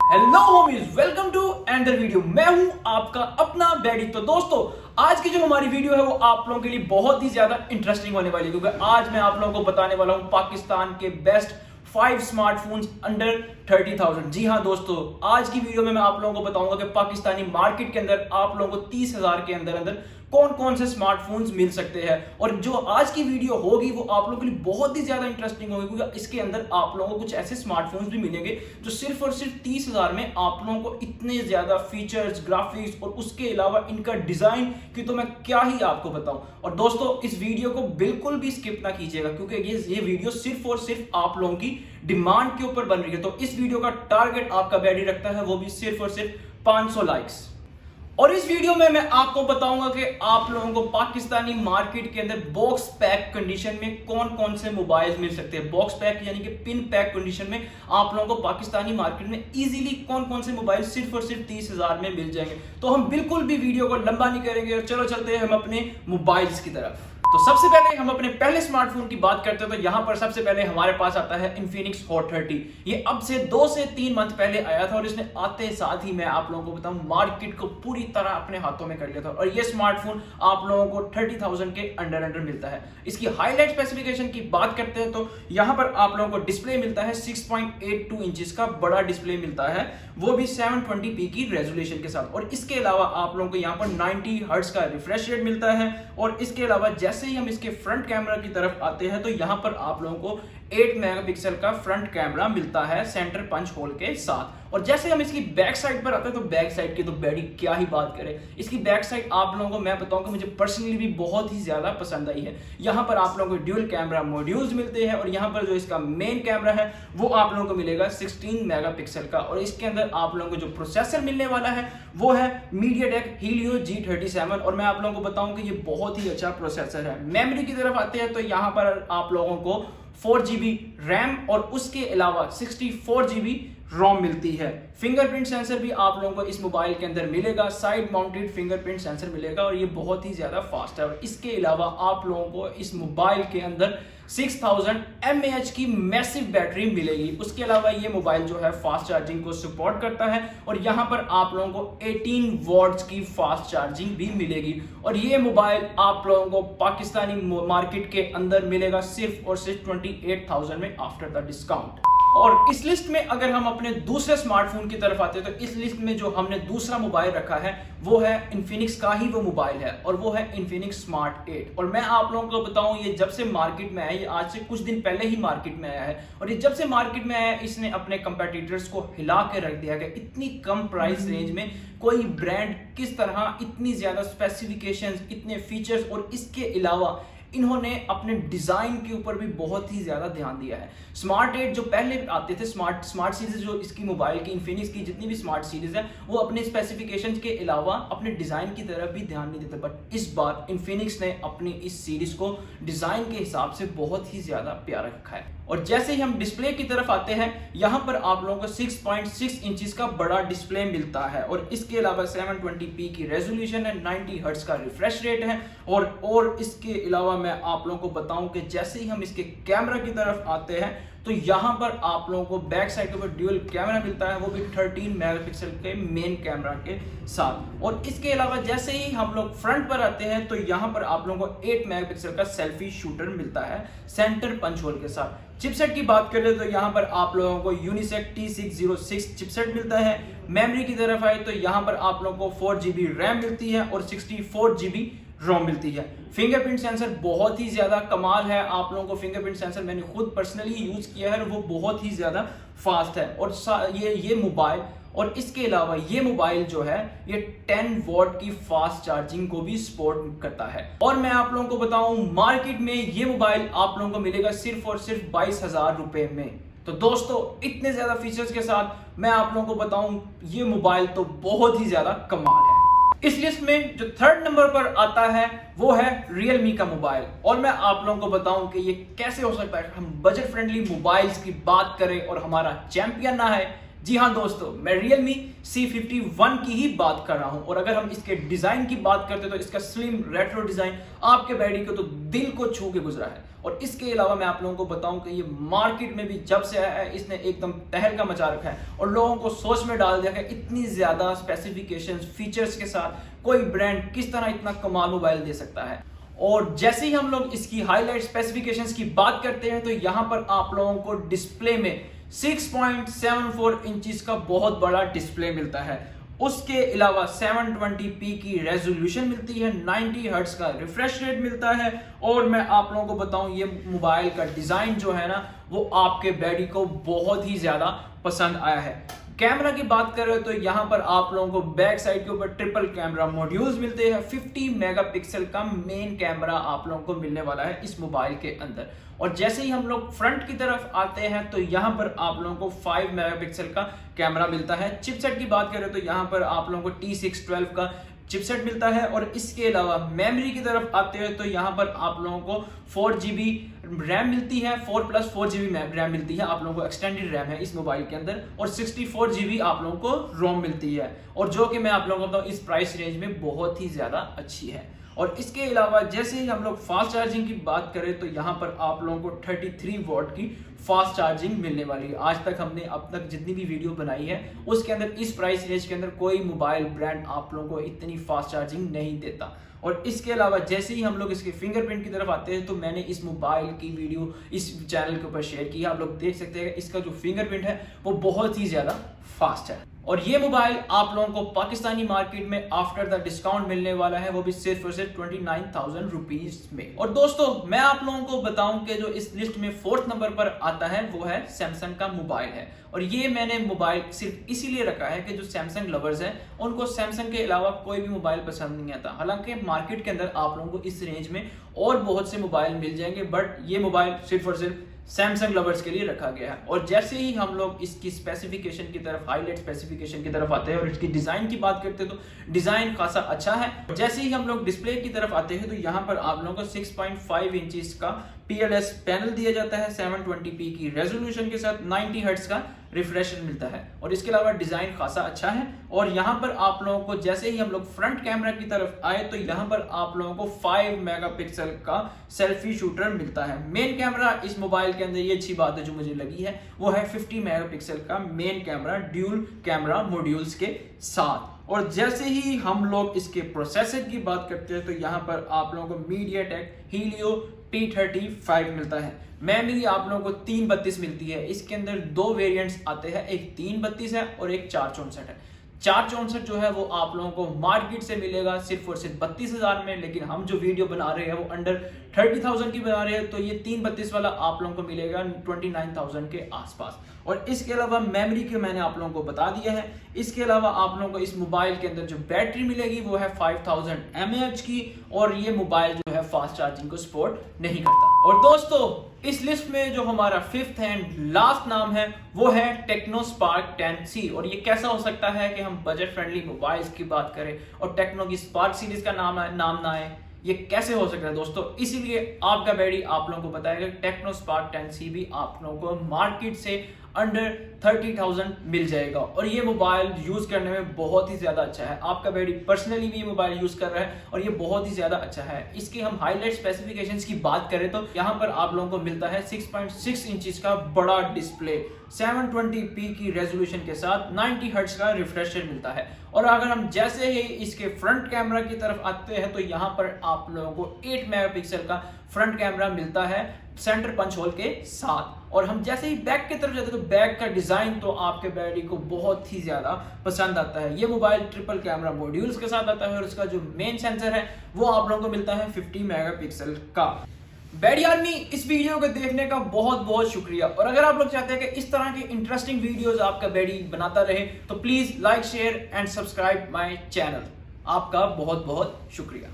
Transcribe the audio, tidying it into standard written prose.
Hello homies, welcome to another video. मैं हूं आपका अपना बैडी। तो दोस्तों, आज की जो हमारी वीडियो है वो आप लोगों के लिए बहुत ही ज्यादा इंटरेस्टिंग होने वाली है, क्योंकि आज मैं आप लोगों को बताने वाला हूं पाकिस्तान के बेस्ट 5 स्मार्टफोन्स अंडर 30,000। जी हाँ दोस्तों, आज की वीडियो में मैं आप लोगों को बताऊंगा कि पाकिस्तानी मार्केट के अंदर आप लोगों को 30,000 के अंदर अंदर कौन कौन से स्मार्टफोन्स मिल सकते हैं। और जो आज की वीडियो होगी वो आप लोगों के लिए बहुत ही ज्यादा इंटरेस्टिंग होगी, क्योंकि इसके अंदर आप लोगों को कुछ ऐसे स्मार्टफोन्स भी मिलेंगे जो सिर्फ और सिर्फ 30,000 में आप लोगों को इतने ज्यादा फीचर्स, ग्राफिक्स और उसके अलावा इनका डिजाइन की तो मैं क्या ही आपको बताऊं। और दोस्तों, इस वीडियो को बिल्कुल भी स्किप ना कीजिएगा, क्योंकि ये वीडियो सिर्फ और सिर्फ आप लोगों की डिमांड के ऊपर बन रही है। तो इस वीडियो का टारगेट आपका बैडी रखता है वो भी सिर्फ और सिर्फ 500 लाइक्स। और इस वीडियो में मैं आपको बताऊंगा कि आप लोगों को पाकिस्तानी मार्केट के अंदर बॉक्स पैक कंडीशन में कौन कौन से मोबाइल मिल सकते हैं। बॉक्स पैक यानी कि पिन पैक कंडीशन में आप लोगों को पाकिस्तानी मार्केट में इजीली कौन कौन से मोबाइल सिर्फ और सिर्फ 30,000 में मिल जाएंगे। तो हम बिल्कुल भी वीडियो को लंबा नहीं करेंगे और चलो चलते हैं हम अपने मोबाइल्स की तरफ। तो सबसे पहले हम अपने पहले स्मार्टफोन की बात करते हैं, तो यहां पर सबसे पहले हमारे पास आता है इन्फिनिक्स हॉट 30। ये अब से 2 से 3 मंथ पहले आया था और इसने आते साथ ही मैं आप लोगों को बताऊं मार्केट को पूरी तरह अपने हाथों में कर लिया था। और ये स्मार्टफोन आप लोगों को 30,000 के अंडर अंडर मिलता है। इसकी हाईलाइट स्पेसिफिकेशन की बात करते हैं तो यहां पर आप लोगों को डिस्प्ले मिलता है 6.82 इंचेस का बड़ा डिस्प्ले मिलता है, वो भी 720p की रेजोल्यूशन के साथ। और इसके अलावा आप लोगों को यहाँ पर 90 हर्ट्ज का रिफ्रेश रेट मिलता है। और इसके अलावा जैसे ही हम इसके फ्रंट कैमरा की तरफ आते हैं तो यहां पर आप लोगों को 8 मेगापिक्सल का फ्रंट कैमरा मिलता है सेंटर पंच होल के साथ। और जैसे हम इसकी बैक साइड पर आते हैं तो बैक साइड की तो बैडी क्या ही बात करें। इसकी बैक साइड आप लोगों को मैं बताऊं कि मुझे पर्सनली भी बहुत ही ज्यादा पसंद आई है। यहां पर आप लोगों को ड्यूल कैमरा मॉड्यूल्स मिलते हैं और यहां पर जो इसका मेन कैमरा है वो आप लोगों को मिलेगा 16 मेगापिक्सल का। और इसके अंदर आप लोगों को जो प्रोसेसर मिलने वाला है वो है MediaTek Helio G37। और मैं आप लोगों को बताऊं कि ये बहुत ही अच्छा प्रोसेसर है। मेमोरी की तरफ आते हैं तो यहां पर आप लोगों को 4GB रैम और उसके अलावा 64GB रोम मिलती है। फिंगरप्रिंट सेंसर भी आप लोगों को इस मोबाइल के अंदर मिलेगा, साइड माउंटेड फिंगरप्रिंट सेंसर मिलेगा और ये बहुत ही ज्यादा फास्ट है। और इसके अलावा आप लोगों को इस मोबाइल के अंदर 6000 mAh की मैसिव बैटरी मिलेगी। उसके अलावा ये मोबाइल जो है फास्ट चार्जिंग को सपोर्ट करता है और यहाँ पर आप लोगों को 18 वॉट्स की फास्ट चार्जिंग भी मिलेगी। और ये मोबाइल आप लोगों को पाकिस्तानी मार्केट के अंदर मिलेगा सिर्फ और सिर्फ 28,000 में आफ्टर द डिस्काउंट। और इस लिस्ट में अगर हम अपने दूसरे स्मार्टफोन की तरफ आते हैं तो इस लिस्ट में जो हमने दूसरा मोबाइल रखा है वो है इन्फिनिक्स का ही वो मोबाइल है और वो है इन्फिनिक्स स्मार्ट 8। और मैं आप लोगों को बताऊं, ये जब से मार्केट में आया, ये आज से कुछ दिन पहले ही मार्केट में आया है। और ये जब से मार्केट में आया इसने अपने कंपेटिटर्स को हिला के रख दिया कि इतनी कम प्राइस रेंज में कोई ब्रांड किस तरह इतनी ज्यादा स्पेसिफिकेशंस, इतने फीचर्स और इसके अलावा इन्होंने अपने डिजाइन के ऊपर भी बहुत ही ज्यादा ध्यान दिया है। स्मार्ट 8 जो पहले आते थे, स्मार्ट सीरीज जो इसकी मोबाइल की इन्फिनिक्स की जितनी भी स्मार्ट सीरीज है वो अपने स्पेसिफिकेशंस के अलावा अपने डिजाइन की तरफ भी ध्यान नहीं देते। बट इस बार इन्फिनिक्स ने अपनी इस सीरीज को डिजाइन के हिसाब से बहुत ही ज्यादा प्यारा रखा है। और जैसे ही हम डिस्प्ले की तरफ आते हैं यहां पर आप लोगों को 6.6 इंचेस का बड़ा डिस्प्ले मिलता है और इसके अलावा 720p की रेजोल्यूशन है, 90 हर्ट्ज का रिफ्रेश रेट है। और इसके अलावा मैं आप लोगों को बताऊं कि जैसे ही हम इसके कैमरा की तरफ आते हैं तो यहां पर आप लोगों को बैक साइड के ऊपर ड्यूल कैमरा मिलता है, वो भी 13 मेगापिक्सल के मेन कैमरा के साथ। और इसके अलावा जैसे ही हम लोग फ्रंट पर आते हैं तो यहां पर आप लोगों को 8 मेगापिक्सल का सेल्फी शूटर मिलता है सेंटर पंच होल के साथ। चिपसेट की बात करें तो यहां पर आप लोगों को यूनिसेक T606 चिपसेट मिलता है। मेमोरी की तरफ आए तो यहां पर आप लोगों को 4GB रैम मिलती है और 64GB रोम मिलती है। फिंगरप्रिंट सेंसर बहुत ही ज्यादा कमाल है। आप लोगों को फिंगरप्रिंट सेंसर मैंने खुद पर्सनली यूज किया है और वो बहुत ही ज्यादा फास्ट है। और ये मोबाइल और इसके अलावा ये मोबाइल जो है ये 10 वॉट की फास्ट चार्जिंग को भी सपोर्ट करता है। और मैं आप लोगों को बताऊं, मार्केट में ये मोबाइल आप लोगों को मिलेगा सिर्फ और सिर्फ 22,000 रुपए में। तो दोस्तों, इतने ज्यादा फीचर्स के साथ मैं आप लोगों को बताऊं ये मोबाइल तो बहुत ही ज्यादा कमाल है। इस लिस्ट में जो थर्ड नंबर पर आता है वो है Realme का मोबाइल। और मैं आप लोगों को बताऊं कि ये कैसे हो सकता है हम बजट फ्रेंडली मोबाइल्स की बात करें और हमारा चैंपियन ना है। जी हाँ दोस्तों, मैं Realme C51 की ही बात कर रहा हूं। और अगर हम इसके डिजाइन की बात करते तो इसका स्लिम रेट्रो डिजाइन आपके बैडी को तो दिल को छू के गुजरा है। और इसके अलावा मैं आप लोगों को बताऊं कि ये मार्केट में भी जब से आया है इसने एकदम तहलका मचा रखा है और लोगों को सोच में डाल दिया है इतनी ज्यादा स्पेसिफिकेशंस फीचर्स के साथ कोई ब्रांड किस तरह इतना कमाल मोबाइल दे सकता है। और जैसे ही हम लोग इसकी हाईलाइट स्पेसिफिकेशंस की बात करते हैं तो यहां पर आप लोगों को डिस्प्ले में 6.74 इंचेस का बहुत बड़ा डिस्प्ले मिलता है। उसके अलावा 720p की रेजोल्यूशन मिलती है, 90 हर्ट्ज का रिफ्रेश रेट मिलता है। और मैं आप लोगों को बताऊं ये मोबाइल का डिजाइन जो है ना वो आपके बैडी को बहुत ही ज्यादा पसंद आया है। कैमरा की बात करें तो यहाँ पर आप लोगों को बैक साइड के ऊपर ट्रिपल कैमरा मॉड्यूल्स मिलते हैं। 50 मेगापिक्सल का मेन कैमरा आप लोगों को मिलने वाला है इस मोबाइल के अंदर। और जैसे ही हम लोग फ्रंट की तरफ आते हैं तो यहाँ पर आप लोगों को 5 मेगापिक्सल का कैमरा मिलता है। चिपसेट की बात करें तो यहाँ पर आप लोगों को T612 का चिपसेट मिलता है। और इसके अलावा मेमोरी की तरफ आते हैं तो यहाँ पर आप लोगों को 4GB रैम मिलती है, 4+4GB रैम मिलती है। आप लोगों को एक्सटेंडेड रैम है इस मोबाइल के अंदर और 64GB आप लोगों को रोम मिलती है और जो कि मैं आप लोगों को बताऊं इस प्राइस रेंज में बहुत ही ज्यादा अच्छी है। और इसके अलावा जैसे ही हम लोग फास्ट चार्जिंग की बात करें तो यहाँ पर आप लोगों को 33 वॉट की फास्ट चार्जिंग मिलने वाली है। आज तक हमने अब तक जितनी भी वीडियो बनाई है उसके अंदर इस प्राइस रेंज के अंदर कोई मोबाइल ब्रांड आप लोगों को इतनी फास्ट चार्जिंग नहीं देता। और इसके अलावा जैसे ही हम लोग इसके फिंगरप्रिंट की तरफ आते हैं तो मैंने इस मोबाइल की वीडियो इस चैनल के ऊपर शेयर की है। आप लोग देख सकते हैं इसका जो फिंगरप्रिंट है वो बहुत ही ज्यादा फास्ट है। और ये मोबाइल आप लोगों को पाकिस्तानी मार्केट में आफ्टर द डिस्काउंट मिलने वाला है, वो भी सिर्फ और सिर्फ 29,000 रुपीज में। और दोस्तों मैं आप लोगों को बताऊं कि जो इस लिस्ट में 4th नंबर पर आता है वो है सैमसंग का मोबाइल है। और ये मैंने मोबाइल सिर्फ इसीलिए रखा है कि जो सैमसंग लवर्स हैं उनको सैमसंग के अलावा कोई भी मोबाइल पसंद नहीं आता। हालांकि मार्केट के अंदर आप लोगों को इस रेंज में और बहुत से मोबाइल मिल जाएंगे बट ये मोबाइल सिर्फ और सिर्फ सैमसंग लवर्स के लिए रखा गया है। और जैसे ही हम लोग इसकी स्पेसिफिकेशन की तरफ हाईलाइट स्पेसिफिकेशन की तरफ आते हैं और इसकी डिजाइन की बात करते हैं तो डिजाइन खासा अच्छा है। जैसे ही हम लोग डिस्प्ले की तरफ आते हैं तो यहाँ पर आप लोगों को 6.5 इंचेस का PLS पैनल दिया जाता है, 720p की रेजोल्यूशन के साथ 90 हर्ट्ज का रिफ्रेश मिलता है। और इसके अलावा डिजाइन खासा अच्छा है। और यहाँ पर आप लोगों को जैसे ही हम लोग फ्रंट कैमरा की तरफ आए तो यहाँ पर आप लोगों को 5 मेगापिक्सल का सेल्फी शूटर मिलता है। मेन कैमरा इस मोबाइल के अंदर ये अच्छी बात है जो मुझे लगी है वो है 50 मेगापिक्सल का main camera dual camera modules के साथ। और जैसे ही हम लोग इसके प्रोसेसर की बात करते हैं तो यहाँ पर आप लोगों को MediaTek Helio P35 मिलता है। मेमोरी आप लोगों को 332 मिलती है। इसके अंदर 2 वेरिएंट्स आते हैं, एक 332 है और एक 464 है। 464 जो है वो आप लोगों को मार्केट से मिलेगा सिर्फ और सिर्फ 32,000 में, लेकिन हम जो वीडियो बना रहे हैं वो अंडर 30,000 की बना रहे हैं तो ये 332 वाला आप लोगों को मिलेगा 29,000 के आसपास। और इसके अलावा मेमोरी के मैंने आप लोगों को बता दिया है। इसके अलावा आप लोगों को इस मोबाइल के अंदर जो बैटरी मिलेगी वो है 5000 mAh की और ये मोबाइल जो है फास्ट चार्जिंग को सपोर्ट नहीं करता। और दोस्तों इस लिस्ट में जो हमारा 5th एंड लास्ट नाम है वो है टेक्नो स्पार्क 10C। और ये कैसा हो सकता है कि हम बजट फ्रेंडली मोबाइल्स की बात करें और टेक्नो की स्पार्क सीरीज का नाम ना आए, ये कैसे हो सकता है दोस्तों। इसीलिए आपका बैडी आप लोगों को बताएगा टेक्नो स्पार्क 10C भी आप लोगों को मार्केट से अंडर 30,000 मिल जाएगा। और ये मोबाइल यूज करने में बहुत ही ज्यादा अच्छा है। आपका बैडी पर्सनली भी ये मोबाइल यूज कर रहा है और ये बहुत ही ज्यादा अच्छा है। इसकी हम हाईलाइट स्पेसिफिकेशंस की बात करें तो यहाँ पर आप लोगों को मिलता है 6.6 इंचेस का बड़ा डिस्प्ले, 720p की रेजोल्यूशन के साथ 90 हर्ट्ज का रिफ्रेश रेट मिलता है। और अगर हम जैसे ही इसके फ्रंट कैमरा की तरफ आते हैं तो यहाँ पर आप लोगों को 8 मेगापिक्सल का फ्रंट कैमरा मिलता है सेंटर पंच होल के साथ। और हम जैसे ही बैक की तरफ जाते हैं तो बैक का डिजाइन तो आपके बैडी को बहुत ही ज्यादा पसंद आता है। ये मोबाइल ट्रिपल कैमरा मॉड्यूल्स के साथ आता है और उसका जो मेन सेंसर है वो आप लोगों को मिलता है 50 मेगापिक्सल का। बैडी आर्मी इस वीडियो को देखने का बहुत बहुत शुक्रिया। और अगर आप लोग चाहते हैं कि इस तरह की इंटरेस्टिंग वीडियोस आपका बैडी बनाता रहे तो please like share and subscribe my channel. आपका बहुत बहुत शुक्रिया।